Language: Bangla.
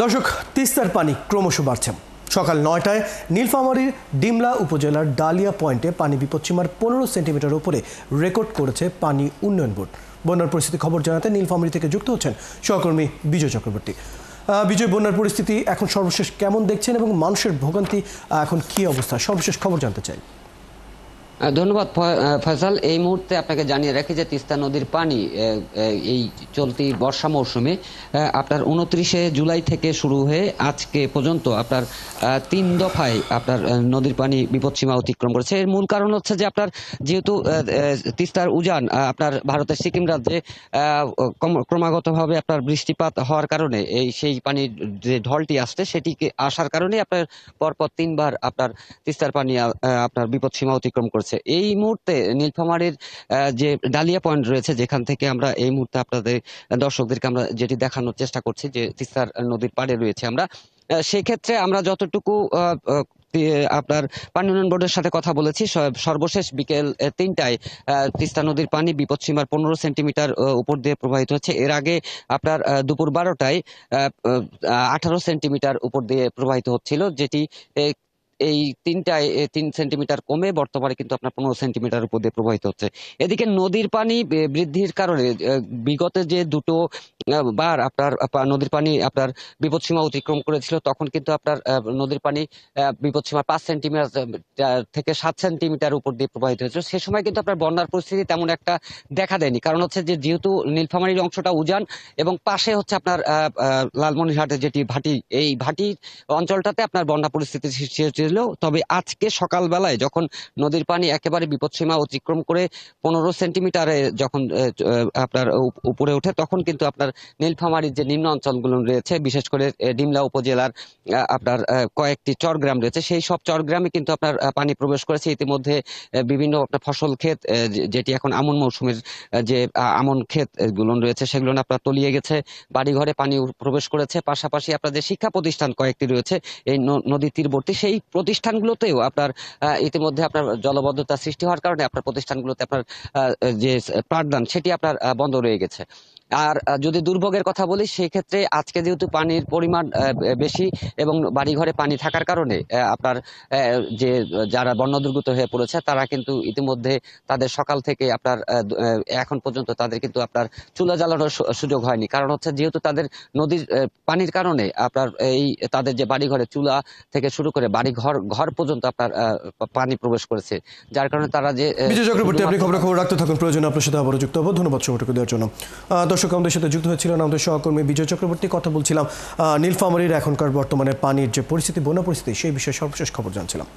দর্শক, তিস্তার পানি ক্রমশ বাড়ছে। সকাল ৯টায় নীলফামারীর ডিমলা উপজেলার ডালিয়া পয়েন্টে পানি বিপদসীমার ১৫ সেন্টিমিটার উপরে রেকর্ড করেছে পানি উন্নয়ন বোর্ড। বন্যার পরিস্থিতি খবর জানাতে নীলফামারী থেকে যুক্ত হচ্ছেন সহকর্মী বিজয় চক্রবর্তী। বিজয়, বন্যার পরিস্থিতি এখন সর্বশেষ কেমন দেখছেন এবং মানুষের ভোগান্তি এখন কী অবস্থা, সর্বশেষ খবর জানতে চাই। ধন্যবাদ ফয়সাল। এই মুহূর্তে আপনাকে জানিয়ে রাখি যে তিস্তা নদীর পানি এই চলতি বর্ষা মৌসুমে আপনার ২৯শে জুলাই থেকে শুরু হয়ে আজকে পর্যন্ত আপনার ৩ দফায় আপনার নদীর পানি বিপদসীমা অতিক্রম করেছে। এর মূল কারণ হচ্ছে যে আপনার যেহেতু তিস্তার উজান আপনার ভারতের সিকিম রাজ্যে ক্রমাগতভাবে আপনার বৃষ্টিপাত হওয়ার কারণে সেই পানির যে ঢলটি আসছে সেটিকে আসার কারণে আপনার পরপর ৩বার আপনার তিস্তার পানি আপনার বিপদসীমা অতিক্রম করেছে। এই মুহূর্তে নীলফামারীর যে ডালিয়া পয়েন্ট রয়েছে, যেখান থেকে আমরা এই মুহূর্তে আপনাদের দর্শকদেরকে আমরা যেটি দেখানোর চেষ্টা করছি যে তিস্তার নদীর পাড়ে রয়েছে আমরা, সেক্ষেত্রে আমরা যতটুকু আপনার পানি উন্নয়ন বোর্ডের সাথে কথা বলেছি, সর্বশেষ বিকেল ৩টায় তিস্তা নদীর পানি বিপদসীমার ১৫ সেন্টিমিটার উপর দিয়ে প্রবাহিত হচ্ছে। এর আগে আপনার দুপুর ১২টায় ১৮ সেন্টিমিটার উপর দিয়ে প্রবাহিত হচ্ছিল, যেটি এই ৩ সেন্টিমিটার কমে বর্তমানে কিন্তু আপনার ১৫ সেন্টিমিটার উপর দিয়ে প্রবাহিত হচ্ছে। এদিকে নদীর পানি বৃদ্ধির কারণে বিগত যে দুটো বার আপনার নদীর পানি আপনার বিপদসীমা অতিক্রম করেছিল, তখন কিন্তু আপনার নদীর পানি বিপদসীমা ৫ সেন্টিমিটার থেকে ৭ সেন্টিমিটার উপর দিয়ে প্রবাহিত হয়েছিল। সে সময় কিন্তু আপনার বন্যার পরিস্থিতি তেমন একটা দেখা দেয়নি, কারণ হচ্ছে যে যেহেতু নীলফামারীর অংশটা উজান এবং পাশে হচ্ছে আপনার লালমনিরহাটের যেটি ভাটি, এই ভাটি অঞ্চলটাতে আপনার বন্যা পরিস্থিতি সৃষ্টি হয়েছিল। তবে আজকে সকালবেলায় যখন নদীর পানি একেবারে বিপদসীমা অতিক্রম করে ১৫ সেন্টিমিটারে যখন আপনার উপরে ওঠে, তখন কিন্তু আপনার নীলফামারীর যে নিম্ন অঞ্চলগুলো রয়েছে, বিশেষ করে ডিমলা উপজেলার আপনার কয়েকটি চরগ্রাম রয়েছে, সেই সব চরগ্রামে কিন্তু আপনার পানি প্রবেশ করেছে। ইতিমধ্যে বিভিন্ন আপনার ফসল ক্ষেত, যেটি এখন আমন মৌসুমের যে আমন ক্ষেত গুলো রয়েছে, সেগুলো আপনার তলিয়ে গেছে, বাড়িঘরে পানি প্রবেশ করেছে। পাশাপাশি আপনার যে শিক্ষা প্রতিষ্ঠান কয়েকটি রয়েছে এই নদীর তীরবর্তী, সেই প্রতিষ্ঠানগুলোতেও আপনার ইতিমধ্যে আপনার জলবদ্ধতা সৃষ্টি হওয়ার কারণে আপনার প্রতিষ্ঠানগুলোতে আপনার যে পাঠদান সেটি আপনার বন্ধ রয়ে গেছে। আর যদি দুর্ভোগের কথা বলি, সেক্ষেত্রে আজকে যেহেতু পানির পরিমাণ বেশি এবং বাড়িঘরে পানি থাকার কারণে আপনার যে যারা বন্যা দুর্গত হয়ে পড়েছে, তারা কিন্তু ইতিমধ্যে তাদের সকাল থেকে আপনার এখন পর্যন্ত তাদের কিন্তু আপনার চুলা জ্বালানোর সুযোগ হয়নি, কারণ হচ্ছে যেহেতু তাদের নদীর পানির কারণে আপনার এই তাদের যে বাড়িঘরে চুলা থেকে শুরু করে বাড়ি ঘর পর্যন্ত আপনার পানি প্রবেশ করেছে, যার কারণে তারা যে বিজয় চক্রবর্তী, আপনি খবর রাখতে থাকুন, প্রয়োজনে আপনার সাথে আবারও যুক্ত হবো। ধন্যবাদ সময়টুকু দেওয়ার জন্য। দর্শক, আমাদের সাথে যুক্ত হয়েছিলেন আমাদের সহকর্মী বিজয় চক্রবর্তী। কথা বলছিলাম নীলফামারীর এখনকার বর্তমানে পানির যে পরিস্থিতি, বন্যা পরিস্থিতি, সেই বিষয়ে সর্বশেষ খবর জানছিলাম।